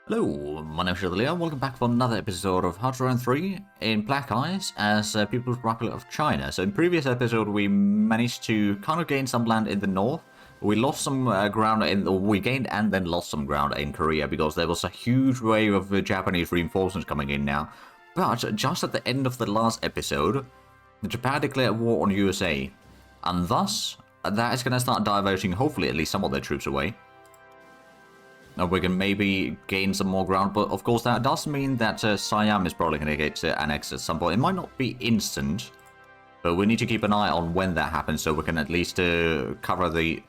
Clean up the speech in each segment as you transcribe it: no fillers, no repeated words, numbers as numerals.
Hello, my name is Leo, welcome back for another episode of Hearts 3 in Black Ice as People's Republic of China. So in previous episode we managed to kind of gain some land in the north. We lost some ground we gained and then lost some ground in Korea because there was a huge wave of Japanese reinforcements coming in now. But just at the end of the last episode, Japan declared war on USA. And thus, that is going to start diverting hopefully at least some of their troops away. We can maybe gain some more ground, but of course that does mean that Siam is probably going to get annexed at some point. It might not be instant, but we need to keep an eye on when that happens so we can at least cover the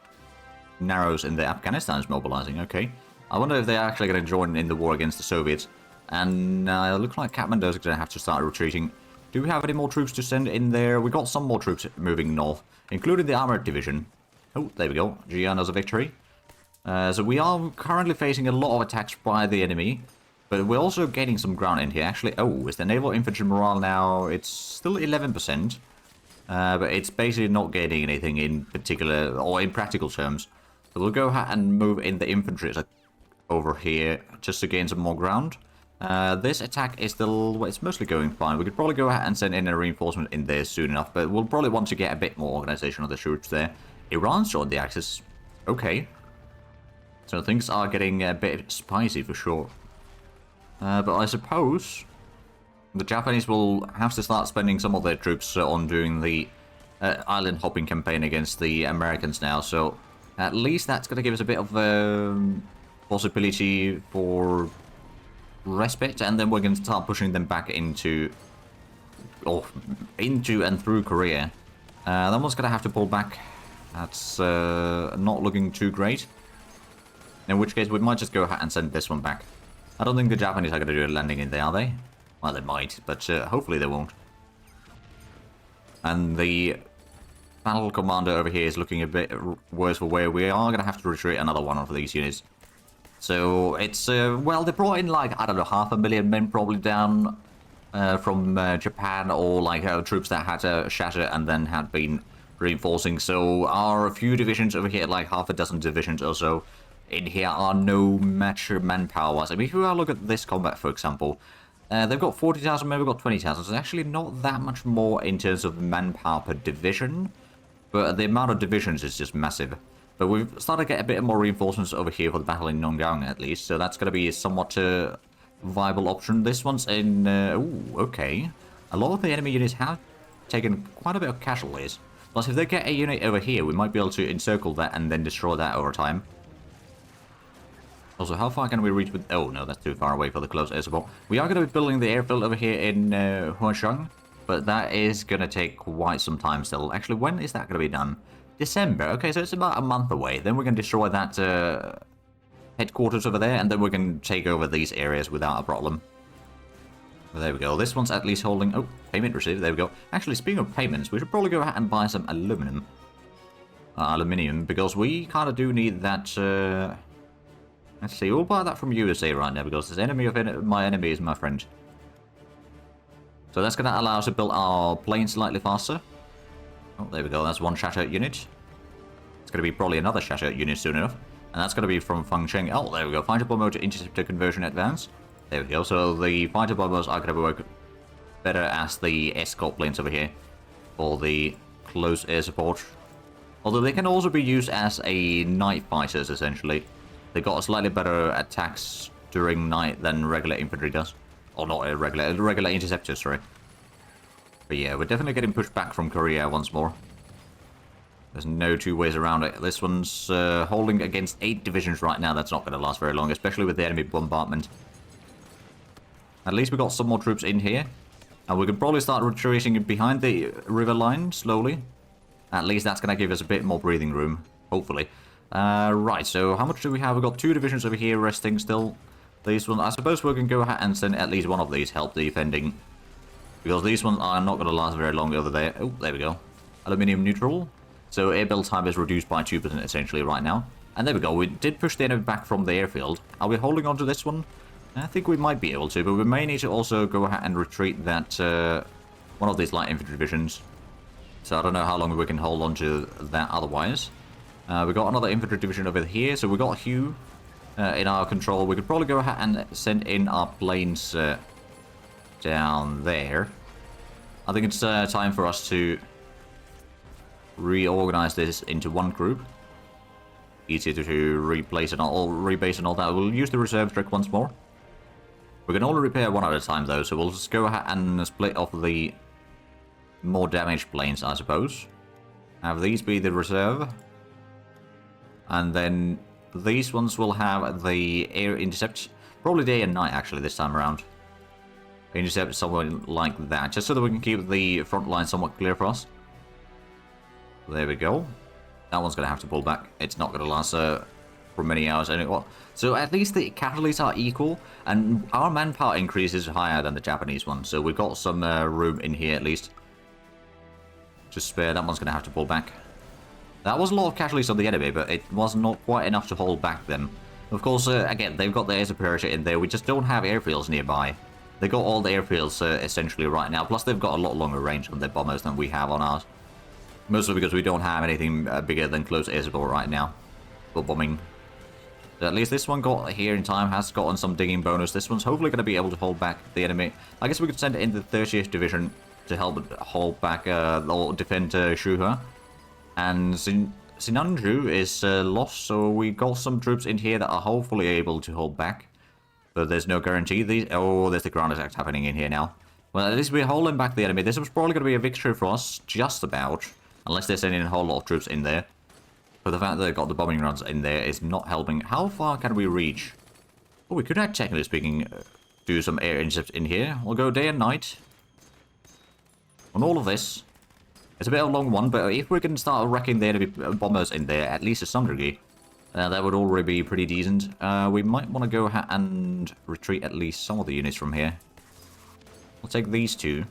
narrows in the Afghanistan is mobilizing. Okay. I wonder if they're actually going to join in the war against the Soviets. And it looks like Kathmandu is going to have to start retreating. Do we have any more troops to send in there? We got some more troops moving north, including the Armored Division. Oh, there we go. Gianna's a victory. So we are currently facing a lot of attacks by the enemy, but we're also gaining some ground in here. Actually, is the naval infantry morale now? It's still 11%, but it's basically not gaining anything in particular or in practical terms. So we'll go ahead and move in the infantry over here just to gain some more ground. This attack is still, well, it's mostly going fine. We could probably go ahead and send in a reinforcement in there soon enough, but we'll probably want to get a bit more organization of the troops there. Iran's joined the Axis. Okay. So things are getting a bit spicy for sure. But I suppose the Japanese will have to start spending some of their troops on doing the island hopping campaign against the Americans now. So at least that's going to give us a bit of possibility for respite. And then we're going to start pushing them back into and through Korea. Then one's going to have to pull back. That's not looking too great. In which case, we might just go ahead and send this one back. I don't think the Japanese are going to do a landing in there, are they? Well, they might, but hopefully they won't. And the battle commander over here is looking a bit worse for wear. We are going to have to retreat another one of these units. So it's, well, they brought in like, I don't know, 500,000 men probably down from Japan, or like troops that had shattered and then had been reinforcing. So our few divisions over here, like half a dozen divisions or so, in here are no match manpower-wise. I mean, if we look at this combat, for example, they've got 40,000 men, we've got 20,000. So it's actually not that much more in terms of manpower per division, but the amount of divisions is just massive. But we've started to get a bit more reinforcements over here for the battle in Nonggang, at least, so that's going to be a somewhat viable option. This one's in... okay. A lot of the enemy units have taken quite a bit of casualties. Plus, if they get a unit over here, we might be able to encircle that and then destroy that over time. Also, how far can we reach with... Oh, no, that's too far away for the close air support. We are going to be building the airfield over here in Huasheng, but that is going to take quite some time still. Actually, when is that going to be done? December. Okay, so it's about a month away. Then we can destroy that headquarters over there, and then we can take over these areas without a problem. But there we go. This one's at least holding... Oh, payment received. There we go. Actually, speaking of payments, we should probably go ahead and buy some aluminum. Because we kind of do need that... Let's see, we'll buy that from USA right now, because this enemy of my enemy is my friend. So that's going to allow us to build our planes slightly faster. Oh, there we go, that's one shattered unit. It's going to be probably another shattered unit soon enough. And that's going to be from Fengcheng. Oh, there we go, fighter bomber to interceptor conversion advance. There we go, so the fighter bombers are going to work better as the escort planes over here for the close air support. Although they can also be used as a night fighters, essentially. They got a slightly better attacks during night than regular infantry does. Or not regular interceptors, sorry. But yeah, we're definitely getting pushed back from Korea once more. There's no two ways around it. This one's holding against 8 divisions right now. That's not going to last very long, especially with the enemy bombardment. At least we got some more troops in here. And we can probably start retreating behind the river line slowly. At least that's going to give us a bit more breathing room, hopefully. Right, so how much do we have? We've got 2 divisions over here resting still. These ones, I suppose we can go ahead and send at least one of these help defending. Because these ones are not going to last very long over there. Oh, there we go. Aluminium neutral. So air build time is reduced by 2% essentially right now. And there we go, we did push the enemy back from the airfield. Are we holding on to this one? I think we might be able to, but we may need to also go ahead and retreat that one of these light infantry divisions. So I don't know how long we can hold on to that otherwise. We got another infantry division over here, so we got Hugh in our control, we could probably go ahead and send in our planes down there. I think it's time for us to reorganize this into one group. Easier to replace and all, rebase and all that. We'll use the reserve trick once more. We can only repair one at a time though, so we'll just go ahead and split off the more damaged planes, I suppose. Have these be the reserve. And then these ones will have the air intercept. Probably day and night actually this time around. Intercept something like that, just so that we can keep the front line somewhat clear for us. There we go. That one's going to have to pull back. It's not going to last for many hours anymore. So at least the casualties are equal, and our manpower increase is higher than the Japanese one. So we've got some room in here at least to spare. That one's going to have to pull back. That was a lot of casualties on the enemy, but it was not quite enough to hold back them. Of course, again, they've got the air superiority in there. We just don't have airfields nearby. They got all the airfields essentially right now. Plus, they've got a lot longer range on their bombers than we have on ours. Mostly because we don't have anything bigger than close air support right now for bombing. So at least this one got here in time, has gotten some digging bonus. This one's hopefully going to be able to hold back the enemy. I guess we could send it in the 30th Division to help hold back or defend Shuha. And Sinanju is lost, so we got some troops in here that are hopefully able to hold back. But there's no guarantee. There's the ground attacks happening in here now. Well, at least we're holding back the enemy. This was probably going to be a victory for us, just about. Unless they're sending a whole lot of troops in there. But the fact that they've got the bombing runs in there is not helping. How far can we reach? Oh, we could, technically speaking, do some air intercepts in here. We'll go day and night. On all of this. It's a bit of a long one, but if we can start wrecking the enemy bombers in there, at least to some degree, that would already be pretty decent. We might want to go ahead and retreat at least some of the units from here. We'll take these two.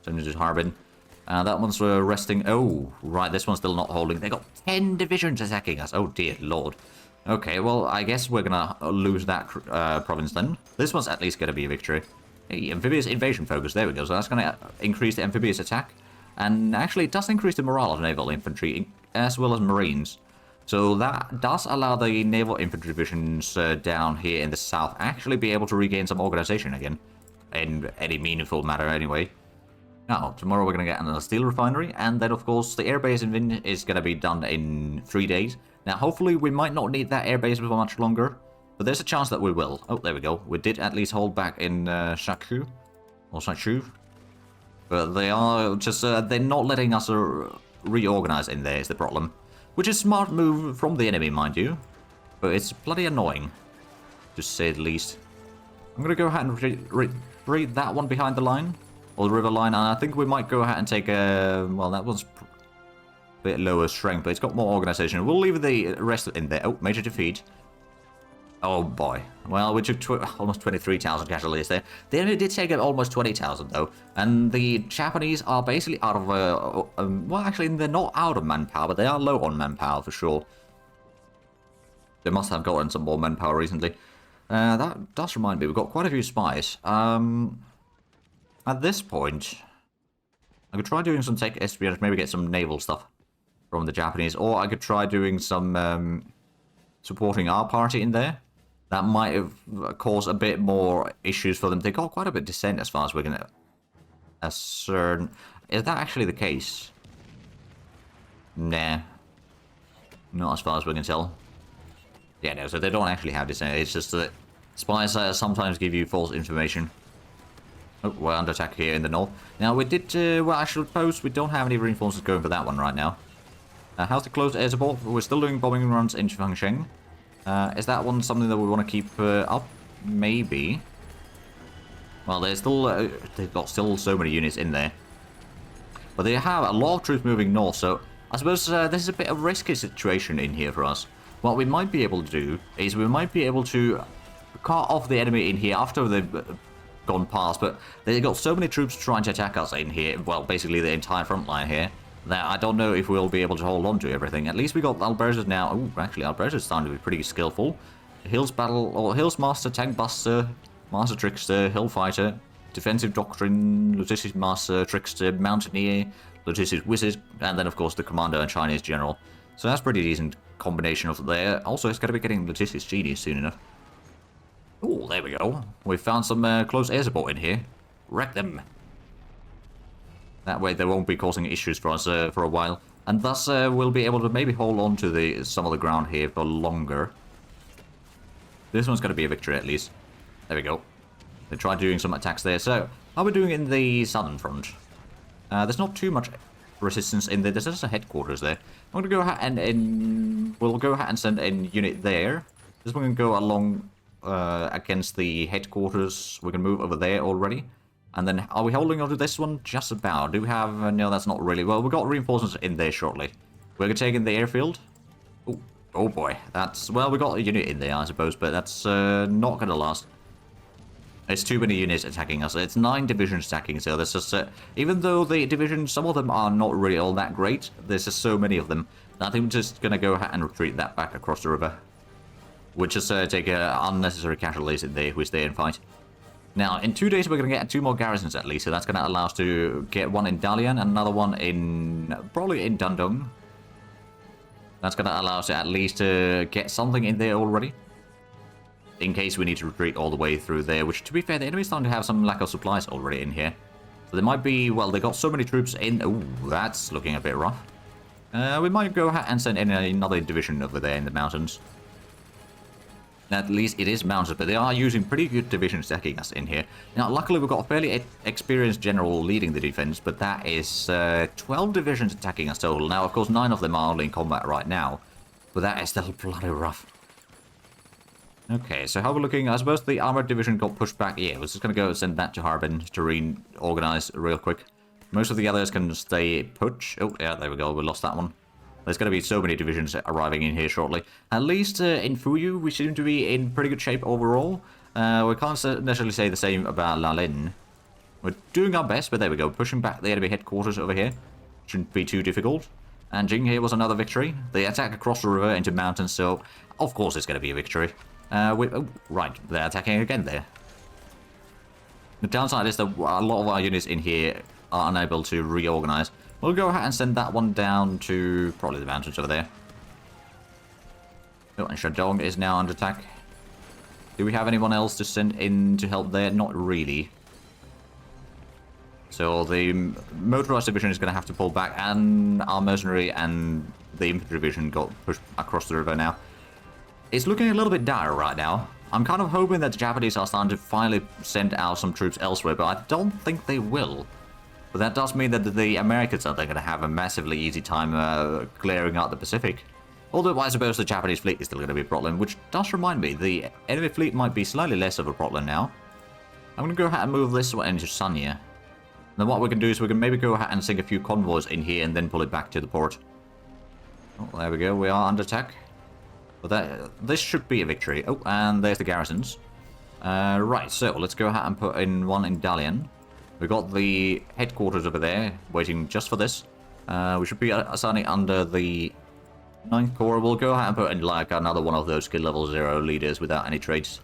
Send them to Harbin. That one's resting. Oh, right, this one's still not holding. They got 10 divisions attacking us. Oh, dear lord. Okay, well, I guess we're gonna lose that province then. This one's at least gonna be a victory. Hey, amphibious invasion focus, there we go. So that's gonna increase the amphibious attack. And actually, it does increase the morale of naval infantry, as well as marines. So that does allow the naval infantry divisions down here in the south actually be able to regain some organization again. In any meaningful manner, anyway. Now, tomorrow we're going to get another steel refinery, and then, of course, the airbase in Vinh is going to be done in 3 days. Now, hopefully, we might not need that airbase for much longer, but there's a chance that we will. Oh, there we go. We did at least hold back in Shaku, or Shachu. But they are just, they're not letting us reorganize in there is the problem. Which is a smart move from the enemy, mind you. But it's bloody annoying, to say the least. I'm going to go ahead and retreat that one behind the line. Or the river line, and I think we might go ahead and take a... Well, that one's a bit lower strength, but it's got more organization. We'll leave the rest in there. Oh, major defeat. Oh, boy. Well, we took almost 23,000 casualties there. The enemy did take almost 20,000, though. And the Japanese are basically out of... well, actually, they're not out of manpower, but they are low on manpower, for sure. They must have gotten some more manpower recently. That does remind me, we've got quite a few spies. At this point, I could try doing some tech espionage, maybe get some naval stuff from the Japanese, or I could try doing some supporting our party in there. That might have caused a bit more issues for them. They got quite a bit of dissent as far as we can ascertain. Is that actually the case? Nah. Not as far as we can tell. Yeah, no, so they don't actually have dissent. It's just that spies sometimes give you false information. Oh, we're under attack here in the north. Now, we did, well, I suppose we don't have any reinforcements going for that one right now. How's the closed air support? We're still doing bombing runs into Fangsheng. Is that one something that we want to keep up? Maybe. Well, there's still, they've got still so many units in there. But they have a lot of troops moving north, so I suppose this is a bit of a risky situation in here for us. What we might be able to do is we might be able to cut off the enemy in here after they've gone past, but they've got so many troops trying to attack us in here, well, basically the entire front line here, that I don't know if we'll be able to hold on to everything. At least we got Alberta's now. Oh, actually, Alberta's starting to be pretty skillful. Hills Battle, or Hills Master, Tank Buster, Master Trickster, Hill Fighter, Defensive Doctrine, Logistics Master, Trickster, Mountaineer, Logistics Wizard, and then, of course, the Commander and Chinese General. So that's pretty decent combination of there. Also, it's going to be getting Logistics Genius soon enough. Oh, there we go. We found some close air support in here. Wreck them. That way they won't be causing issues for us for a while. And thus we'll be able to maybe hold on to some of the ground here for longer. This one's going to be a victory at least. There we go. They tried doing some attacks there. So, how are we doing in the southern front? There's not too much resistance in there. There's just a headquarters there. I'm going to go ahead and we'll go ahead and send a unit there. This one can go along against the headquarters. We can move over there already. And then, are we holding on to this one? Just about. Do we have... no, that's not really. Well, we've got reinforcements in there shortly. We're going to take in the airfield. Ooh, oh boy. That's... well, we got a unit in there, I suppose, but that's not going to last. It's too many units attacking us. It's 9 divisions attacking, so there's just... even though the divisions, some of them are not really all that great, there's just so many of them. I think we're just going to go ahead and retreat that back across the river. We'll just take unnecessary casualties in there if we stay and fight. Now, in 2 days, we're going to get 2 more garrisons at least, so that's going to allow us to get one in Dalian and another one in... probably in Dundong. That's going to allow us to at least get something in there already. In case we need to retreat all the way through there, which, to be fair, the enemy's starting to have some lack of supplies already in here. So there might be... well, they got so many troops in... ooh, that's looking a bit rough. We might go ahead and send in another division over there in the mountains. At least it is mounted, but they are using pretty good divisions attacking us in here. Now, luckily, we've got a fairly experienced general leading the defense, but that is 12 divisions attacking us total. Now, of course, 9 of them are only in combat right now, but that is still bloody rough. Okay, so how we're looking, I suppose the armored division got pushed back. Yeah, we're just going to go send that to Harbin to reorganize real quick. Most of the others can stay put. Oh, yeah, there we go. We lost that one. There's going to be so many divisions arriving in here shortly. At least in Fuyu, we seem to be in pretty good shape overall. We can't necessarily say the same about Lalin. We're doing our best, but there we go. Pushing back the enemy headquarters over here. Shouldn't be too difficult. And Jing here was another victory. They attack across the river into mountains, so of course it's going to be a victory. Oh, right, they're attacking again there. The downside is that a lot of our units in here are unable to reorganize. We'll go ahead and send that one down to probably the mountains over there. Oh, and Shandong is now under attack. Do we have anyone else to send in to help there? Not really. So the motorized division is going to have to pull back, and our mercenary and the infantry division got pushed across the river now. It's looking a little bit dire right now. I'm kind of hoping that the Japanese are starting to finally send out some troops elsewhere, but I don't think they will. But that does mean that the Americans are going to have a massively easy time clearing out the Pacific. Although I suppose the Japanese fleet is still going to be a problem, which does remind me, the enemy fleet might be slightly less of a problem now. I'm going to go ahead and move this one into Sanya. Then what we can do is we can maybe go ahead and sink a few convoys in here and then pull it back to the port. Oh, there we go, we are under attack. But this should be a victory. Oh, and there's the garrisons. Right, so let's go ahead and put in one in Dalian. We've got the headquarters over there, waiting just for this. We should be assigning under the 9th Corps. We'll go ahead and put in like another one of those skill level 0 leaders without any traits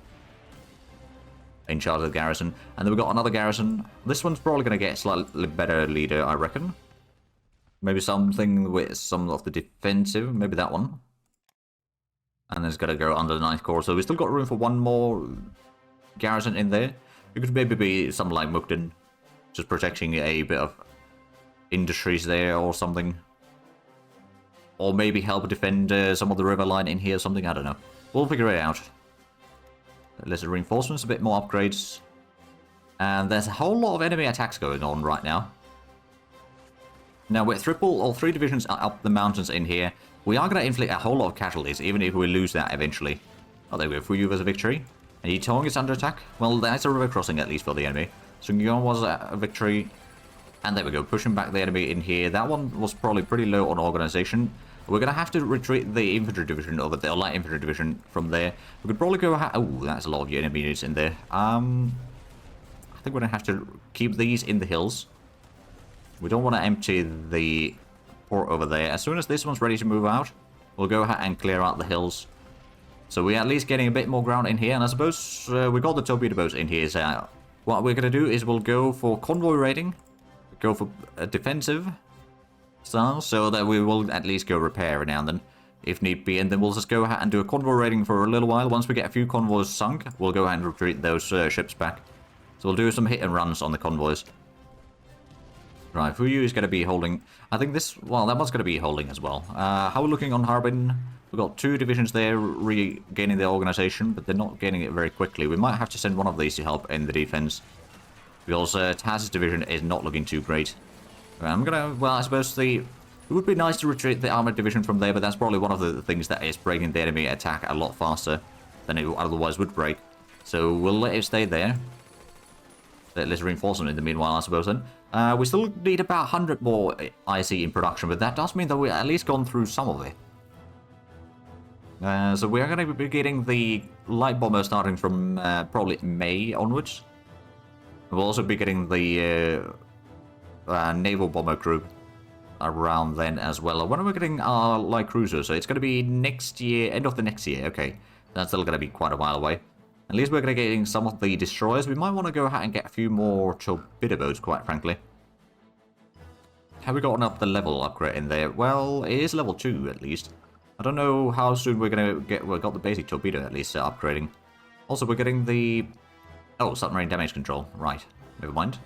in charge of the garrison. And then we've got another garrison. This one's probably going to get a slightly better leader, I reckon. Maybe something with some of the defensive, maybe that one. And then it's got to go under the 9th Corps. So we've still got room for one more garrison in there. It could maybe be something like Mukden, just protecting a bit of industries there or something. Or maybe help defend some of the river line in here or something, I don't know. We'll figure it out. Less reinforcements, a bit more upgrades. And there's a whole lot of enemy attacks going on right now. Now with triple or 3 divisions up the mountains in here, we are going to inflict a whole lot of casualties, even if we lose that eventually. Oh, there we go, Fuyu was a victory. And Yitong is under attack. Well, that's a river crossing at least for the enemy. Sungyong was a victory. And there we go, pushing back the enemy in here. That one was probably pretty low on organization. We're going to have to retreat the infantry division over the light infantry division from there. We could probably go ahead... oh, that's a lot of enemy units in there. I think we're going to have to keep these in the hills. We don't want to empty the port over there. As soon as this one's ready to move out, we'll go ahead and clear out the hills. So we're at least getting a bit more ground in here. And I suppose we got the torpedo boats in here. So what we're going to do is we'll go for convoy raiding. Go for defensive. style, so that we will at least go repair now and then, if need be, and then we'll just go ahead and do a convoy raiding for a little while. Once we get a few convoys sunk, we'll go ahead and retreat those ships back. So we'll do some hit and runs on the convoys. Right, Fuyu is going to be holding... I think this... Well, that one's going to be holding as well. How are we looking on Harbin? We've got 2 divisions there regaining their organization, but they're not gaining it very quickly. We might have to send one of these to help in the defense. Because Taz's division is not looking too great. I'm going to... Well, I suppose the... It would be nice to retreat the armored division from there, but that's probably one of the things that is breaking the enemy attack a lot faster than it otherwise would break. So we'll let it stay there. Let's reinforce them in the meanwhile, I suppose, then. We still need about 100 more IC in production, but that does mean that we've at least gone through some of it. So we are going to be getting the light bomber starting from probably May onwards. We'll also be getting the naval bomber group around then as well. When are we getting our light cruiser? So it's going to be next year, end of the next year. Okay, that's still going to be quite a while away. At least we're going to be getting some of the destroyers. We might want to go ahead and get a few more torpedo boats, quite frankly. Have we gotten up the level upgrade in there? Well, it is level 2 at least. I don't know how soon we're going to get... We got the basic torpedo at least upgrading. Also, we're getting the... Oh, submarine damage control. Right. Never mind.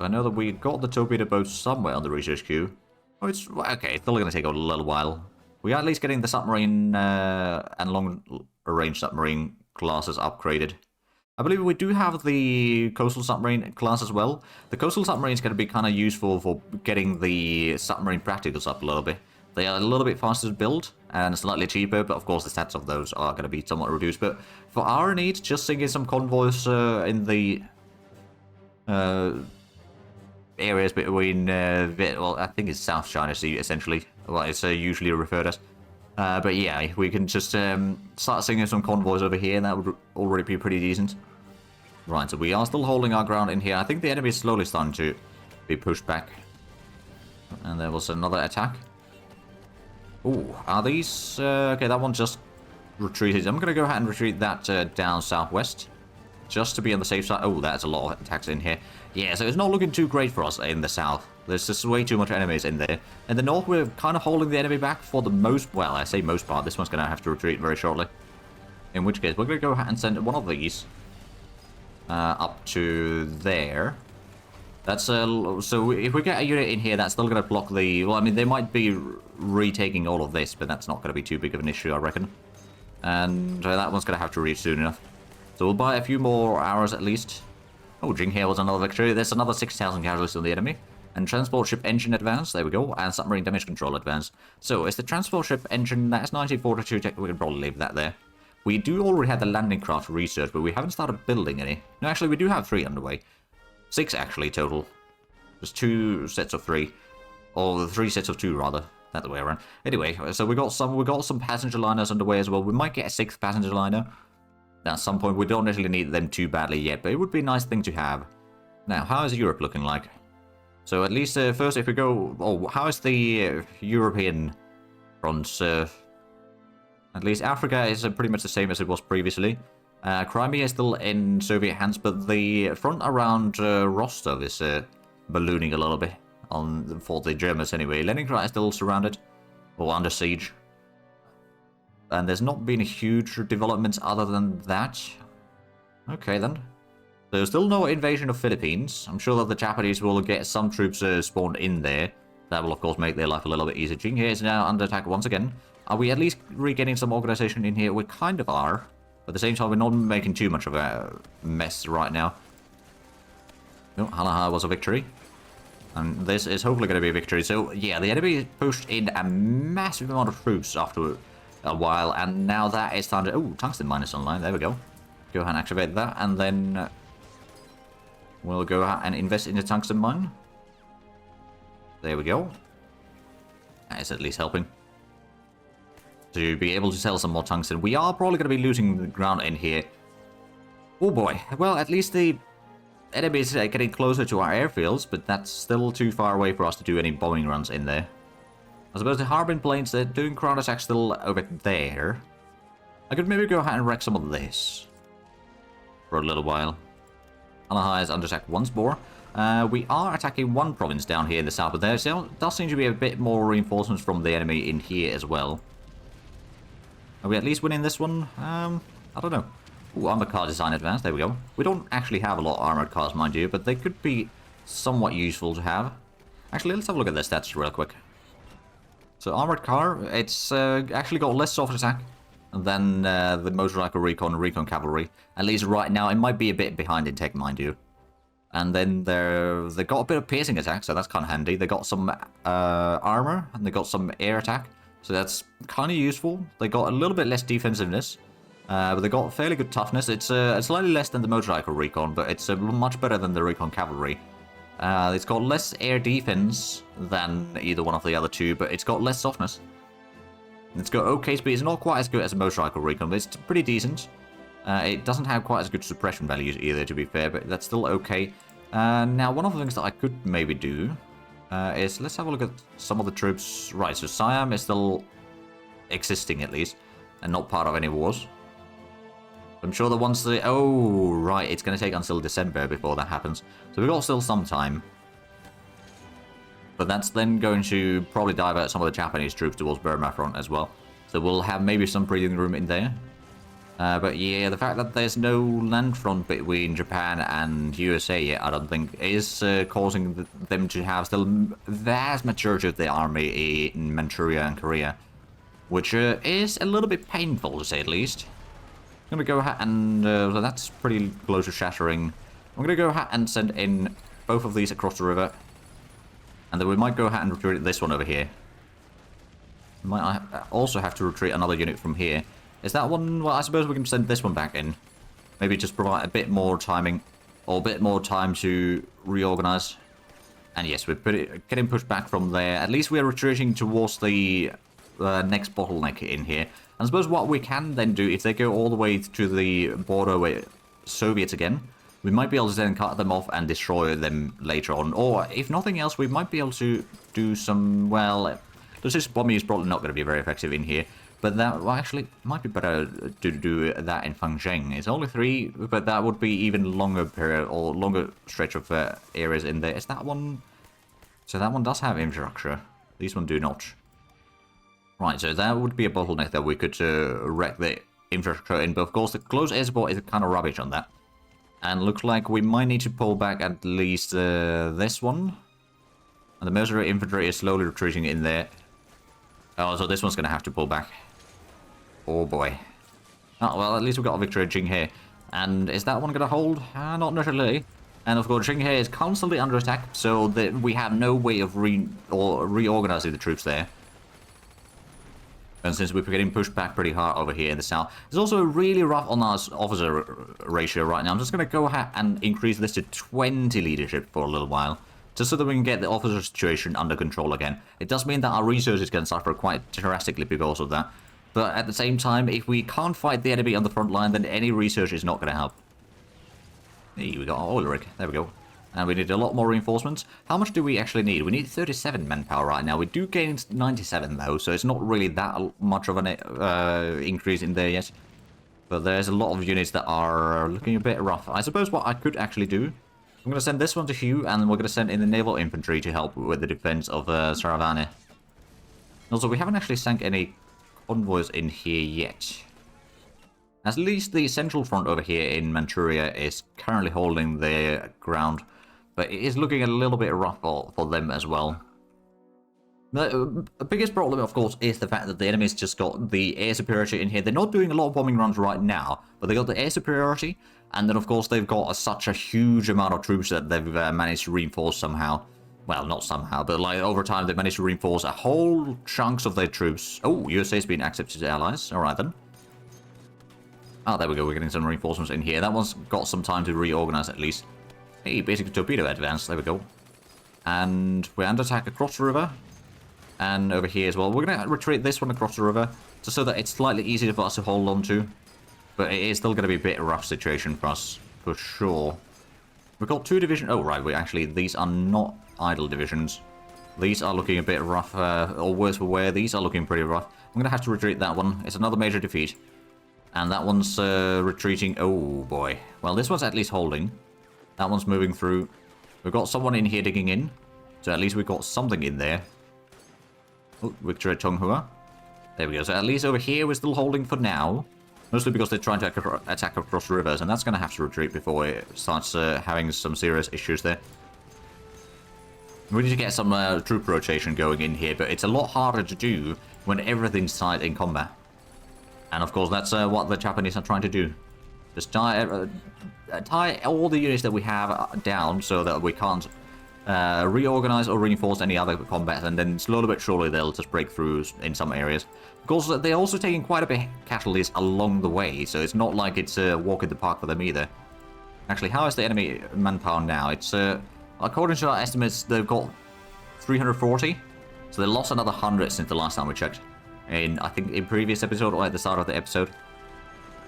I know that we got the torpedo boats somewhere on the research queue. Oh, it's... Okay, it's still going to take a little while. We are at least getting the submarine and long-range submarine classes upgraded. I believe we do have the coastal submarine class as well. The coastal submarine is going to be kind of useful for getting the submarine practicals up a little bit. They are a little bit faster to build and slightly cheaper, but of course the stats of those are going to be somewhat reduced. But for our needs, just sinking some convoys in the areas between, well, I think it's South China Sea, essentially. Well, it's usually referred as. But yeah, we can just start singing some convoys over here, and that would already be pretty decent. Right, so we are still holding our ground in here. I think the enemy is slowly starting to be pushed back. And there was another attack. Oh, are these... okay, that one just retreated. I'm going to go ahead and retreat that down southwest. Just to be on the safe side. Oh, that's a lot of attacks in here. Yeah, so it's not looking too great for us in the south. There's just way too much enemies in there. In the north, we're kind of holding the enemy back for the most... Well, I say most part. This one's going to have to retreat very shortly. In which case, we're going to go ahead and send one of these up to there. That's so if we get a unit in here, that's still going to block the... Well, I mean, they might be retaking all of this, but that's not going to be too big of an issue, I reckon. And that one's going to have to reach soon enough. So we'll buy a few more hours at least. Oh, Jinghe was another victory. There's another 6,000 casualties on the enemy. And transport ship engine advance, there we go, and submarine damage control advance. So, it's the transport ship engine, that's 1942, we can probably leave that there. We do already have the landing craft research, but we haven't started building any. No, actually, we do have 3 underway. 6, actually, total. Just 2 sets of 3. Or 3 sets of 2, rather. That's the way around. Anyway, so we got some passenger liners underway as well. We might get a 6th passenger liner. At some point, we don't necessarily need them too badly yet, but it would be a nice thing to have. Now, how is Europe looking like? So at least first, if we go... Oh, how is the European front? At least Africa is pretty much the same as it was previously. Crimea is still in Soviet hands, but the front around Rostov is ballooning a little bit for the Germans anyway. Leningrad is still surrounded, or under siege. And there's not been huge developments other than that. Okay then. There's still no invasion of Philippines. I'm sure that the Japanese will get some troops spawned in there. That will, of course, make their life a little bit easier. Jinghe is now under attack once again. Are we at least regaining some organization in here? We kind of are. But at the same time, we're not making too much of a mess right now. Oh, Halaha was a victory. And this is hopefully going to be a victory. So, yeah, the enemy pushed in a massive amount of troops after a while. And now that is time to... Oh, tungsten mine is online. There we go. Go ahead and activate that. And then... we'll go ahead and invest in the tungsten mine. There we go. That is at least helping. To be able to sell some more tungsten. We are probably going to be losing the ground in here. Oh boy. Well, at least the enemies are getting closer to our airfields, but that's still too far away for us to do any bombing runs in there. I suppose the Harbin planes, they're doing ground attacks still over there. I could maybe go ahead and wreck some of this for a little while. Alahai is under attack once more. We are attacking one province down here in the south, but there does seem to be a bit more reinforcements from the enemy in here as well. Are we at least winning this one? I don't know. Ooh, armored car design advanced. There we go. We don't actually have a lot of armored cars, mind you, but they could be somewhat useful to have. Actually, let's have a look at their stats real quick. So armored car, it's actually got less soft attack than the motorcycle recon cavalry. At least right now, it might be a bit behind in tech, mind you. And then they got a bit of piercing attack, so that's kind of handy. They got some armor, and they got some air attack, so that's kind of useful. They got a little bit less defensiveness, but they got fairly good toughness. It's slightly less than the motorcycle recon, but it's much better than the recon cavalry. It's got less air defense than either one of the other two, but it's got less softness. It's got okay speed. It's not quite as good as a motorcycle recon, but it's pretty decent. It doesn't have quite as good suppression values either, to be fair, but that's still okay. Now, one of the things that I could maybe do is let's have a look at some of the troops. Right, so Siam is still existing at least, and not part of any wars. I'm sure that once the... Oh, right, it's going to take until December before that happens. So we've got still some time. But that's then going to probably divert some of the Japanese troops towards Burma front as well. So we'll have maybe some breathing room in there. But yeah, the fact that there's no land front between Japan and USA yet, I don't think, is causing them to have still vast majority of the army in Manchuria and Korea. Which is a little bit painful, to say at least. I'm going to go ahead and... so that's pretty close to shattering. I'm going to go ahead and send in both of these across the river. And then we might go ahead and retreat this one over here. We might also have to retreat another unit from here. Is that one... Well, I suppose we can send this one back in. Maybe just provide a bit more timing. Or a bit more time to reorganize. And yes, we're getting pushed back from there. At least we're retreating towards the next bottleneck in here. And I suppose what we can then do, if they go all the way to the border with Soviets again, we might be able to then cut them off and destroy them later on. Or, if nothing else, we might be able to do some, well, this bombing is probably not going to be very effective in here. But that, well, actually, might be better to do that in Fangzheng. It's only 3, but that would be even longer period, or longer stretch of areas in there. Is that one? So that one does have infrastructure. These one do not. Right, so that would be a bottleneck that we could wreck the infrastructure in. But of course, the close air support is kind of rubbish on that. And looks like we might need to pull back at least this one. And the military infantry is slowly retreating in there. Oh, so this one's going to have to pull back. Oh boy. Oh, well, at least we got a victory at Jinghe. And is that one going to hold? Not necessarily. And of course, Jinghe is constantly under attack, so that we have no way of reorganizing the troops there. And since we're getting pushed back pretty hard over here in the south, it's also really rough on our officer ratio right now. I'm just going to go ahead and increase this to 20 leadership for a little while, just so that we can get the officer situation under control again. It does mean that our research is going to suffer quite drastically because of that. But at the same time, if we can't fight the enemy on the front line, then any research is not going to help. Hey, we got our oil rig. There we go. And we need a lot more reinforcements. How much do we actually need? We need 37 manpower right now. We do gain 97 though, so it's not really that much of an increase in there yet. But there's a lot of units that are looking a bit rough. I suppose what I could actually do, I'm going to send this one to Hugh, and we're going to send in the naval infantry to help with the defense of Saravane. Also, we haven't actually sank any convoys in here yet. At least the central front over here in Manchuria is currently holding their ground. But it is looking a little bit rough for them as well. The biggest problem, of course, is the fact that the enemy's just got the air superiority in here. They're not doing a lot of bombing runs right now, but they got the air superiority. And then, of course, they've got such a huge amount of troops that they've managed to reinforce somehow. Well, not somehow, but like over time, they've managed to reinforce a whole chunks of their troops. Oh, USA's been accepted as allies. All right, then. Oh, there we go. We're getting some reinforcements in here. That one's got some time to reorganize at least. Hey, basic torpedo advance. There we go. And we're under attack across the river. And over here as well. We're going to retreat this one across the river, just so that it's slightly easier for us to hold on to. But it is still going to be a bit rough situation for us, for sure. We've got 2 divisions. Oh, right. These are not idle divisions. These are looking a bit rough, or worse for wear. These are looking pretty rough. I'm going to have to retreat that one. It's another major defeat. And that one's retreating. Oh, boy. Well, this one's at least holding. That one's moving through. We've got someone in here digging in. So at least we've got something in there. Oh, victory at Chonghua. There we go. So at least over here we're still holding for now. Mostly because they're trying to attack across rivers, and that's going to have to retreat before it starts having some serious issues there. We need to get some troop rotation going in here, but it's a lot harder to do when everything's tied in combat. And of course, that's what the Japanese are trying to do. Just tie all the units that we have down so that we can't reorganize or reinforce any other combat, and then slowly but surely they'll just break through in some areas. Of course, they're also taking quite a bit of casualties along the way, so it's not like it's a walk in the park for them either. Actually, how is the enemy manpower now? It's according to our estimates, they've got 340, so they lost another 100 since the last time we checked. I think in previous episode or at the start of the episode.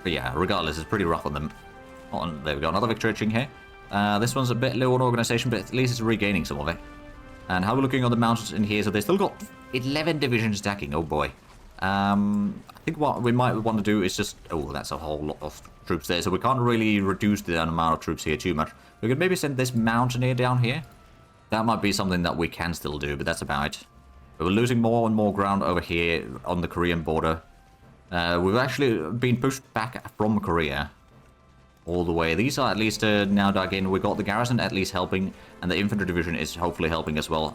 But yeah, regardless, it's pretty rough on them. There we go, another victory etching here. This one's a bit low on organization, but at least it's regaining some of it. And how we're looking on the mountains in here, so they've still got 11 divisions attacking, oh boy. I think what we might want to do is just... Oh, that's a whole lot of troops there, so we can't really reduce the amount of troops here too much. We could maybe send this mountaineer down here. That might be something that we can still do, but that's about it. But we're losing more and more ground over here on the Korean border. We've actually been pushed back from Korea all the way. These are at least now dug in. We got the garrison at least helping, and the infantry division is hopefully helping as well.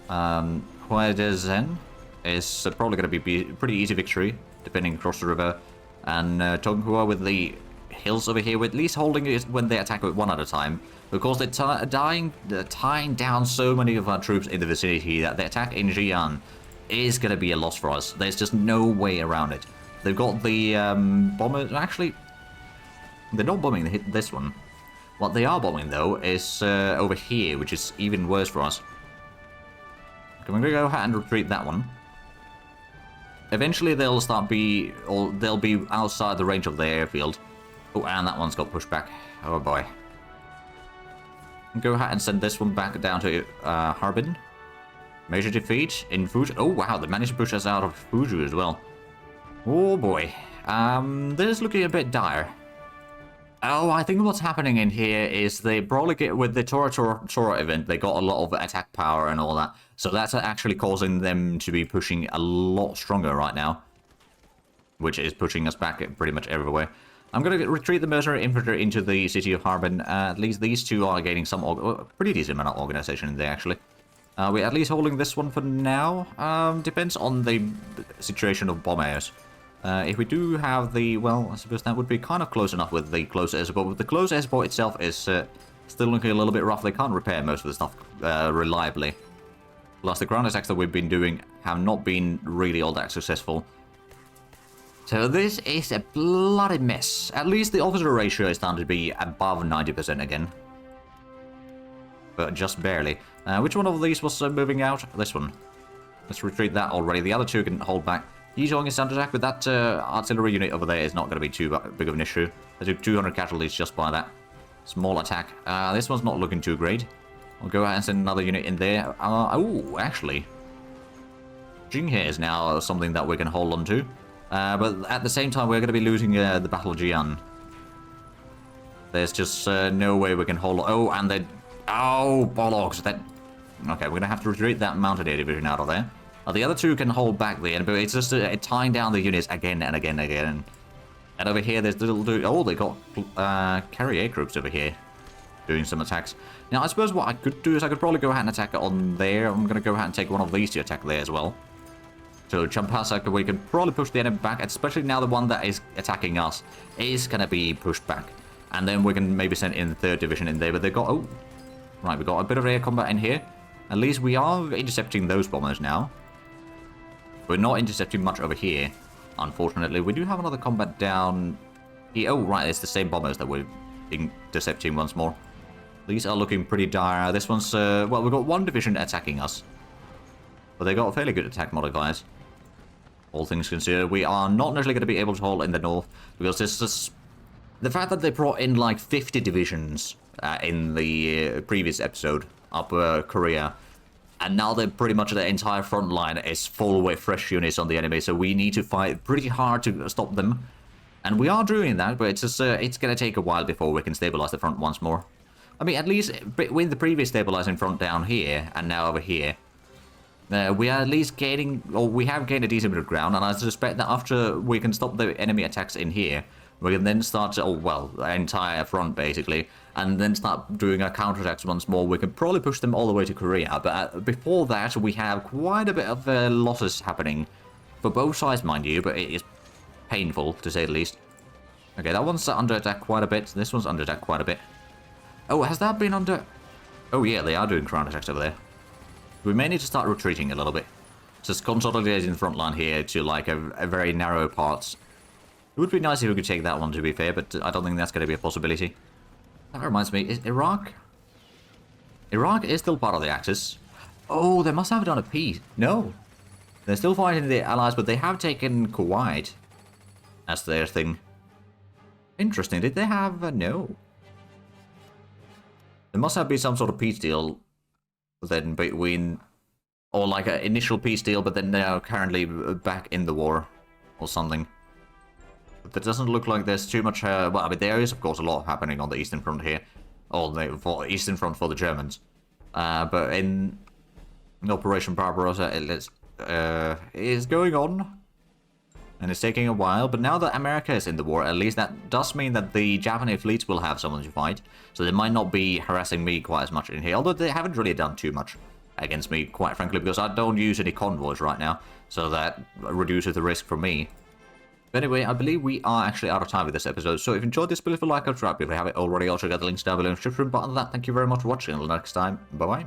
Huadezen is probably going to be a pretty easy victory, depending across the river. And Tonghua with the hills over here, we're at least holding it when they attack it one at a time. Because they're tying down so many of our troops in the vicinity that the attack in Xi'an is going to be a loss for us. There's just no way around it. They've got the bombers. Actually, they're not bombing this one. What they are bombing, though, is over here, which is even worse for us. Okay, we're going to go ahead and retreat that one. Eventually, they'll be outside the range of the airfield. Oh, and that one's got pushed back. Oh, boy. Go ahead and send this one back down to Harbin. Major defeat in Fuju. Oh, wow, they managed to push us out of Fuju as well. Oh, boy. This is looking a bit dire. Oh, I think what's happening in here is they probably get with the Tora event, they got a lot of attack power and all that. So that's actually causing them to be pushing a lot stronger right now. Which is pushing us back pretty much everywhere. I'm going to retreat the mercenary infantry into the city of Harbin. At least these two are gaining some pretty decent amount of organization in there, actually. We're at least holding this one for now. Depends on the situation of bomb airs. If we do have the... Well, I suppose that would be kind of close enough with the close air support. But the close air support itself is still looking a little bit rough. They can't repair most of the stuff reliably. Plus, the ground attacks that we've been doing have not been really all that successful. So this is a bloody mess. At least the officer ratio is starting to be above 90% again. But just barely. Which one of these was moving out? This one. Let's retreat that already. The other two can hold back. Yizhong is under attack, but that artillery unit over there is not going to be too big of an issue. They took 200 casualties just by that small attack. This one's not looking too great. We'll go ahead and send another unit in there. Oh, actually. Jinghe is now something that we can hold on to. But at the same time, we're going to be losing the Battle of Jian. There's just no way we can hold... Oh, and they... Oh, bollocks. That... Okay, we're going to have to retreat that Mountaineer division out of there. The other two can hold back the enemy, but it's just tying down the units again and again and again. And over here, there's little... Oh, they got carrier troops over here doing some attacks. Now, I suppose what I could do is I could probably go ahead and attack on there. I'm going to go ahead and take one of these to attack there as well. So Champasak, we can probably push the enemy back, especially now the one that is attacking us is going to be pushed back. And then we can maybe send in the 3rd division in there, but they've got... Oh, right, we've got a bit of air combat in here. At least we are intercepting those bombers now. We're not intercepting much over here, unfortunately. We do have another combat down here. Oh, right, it's the same bombers that we're intercepting once more. These are looking pretty dire. This one's... well, we've got one division attacking us. But they got fairly good attack modifiers. All things considered, we are not necessarily going to be able to hold in the north, because this is... The fact that they brought in like 50 divisions in the previous episode up Korea, and now they're pretty much the entire front line is full with fresh units on the enemy, so we need to fight pretty hard to stop them. And we are doing that, but it's just it's going to take a while before we can stabilize the front once more. I mean, at least with the previous stabilizing front down here, and now over here, we are at least gaining, or we have gained a decent bit of ground, and I suspect that after we can stop the enemy attacks in here, we can then start to, the entire front basically, and then start doing our counterattacks once more. We can probably push them all the way to Korea, but before that, we have quite a bit of losses happening, for both sides, mind you, but it is painful, to say the least. Okay, that one's under attack quite a bit, this one's under attack quite a bit. Oh, has that been under... Oh yeah, they are doing counterattacks over there. We may need to start retreating a little bit. Just consolidating the front line here to like a very narrow parts. It would be nice if we could take that one, to be fair, but I don't think that's going to be a possibility. That reminds me, is Iraq? Iraq is still part of the Axis. Oh, they must have done a peace. No. They're still fighting the Allies, but they have taken Kuwait as their thing. Interesting. Did they have... no. There must have been some sort of peace deal then between, or like an initial peace deal, but then they are currently back in the war or something. But it doesn't look like there's too much, well, I mean, there is of course a lot happening on the Eastern Front here, or the Eastern Front for the Germans. But in Operation Barbarossa, it is going on, and it's taking a while, but now that America is in the war, at least that does mean that the Japanese fleets will have someone to fight, so they might not be harassing me quite as much in here, although they haven't really done too much against me, quite frankly, because I don't use any convoys right now, so that reduces the risk for me. But anyway, I believe we are actually out of time with this episode, so if you enjoyed this, please leave a like or subscribe if you haven't already. Also, got the links down below in the description. But other than that, thank you very much for watching. Until next time, bye-bye.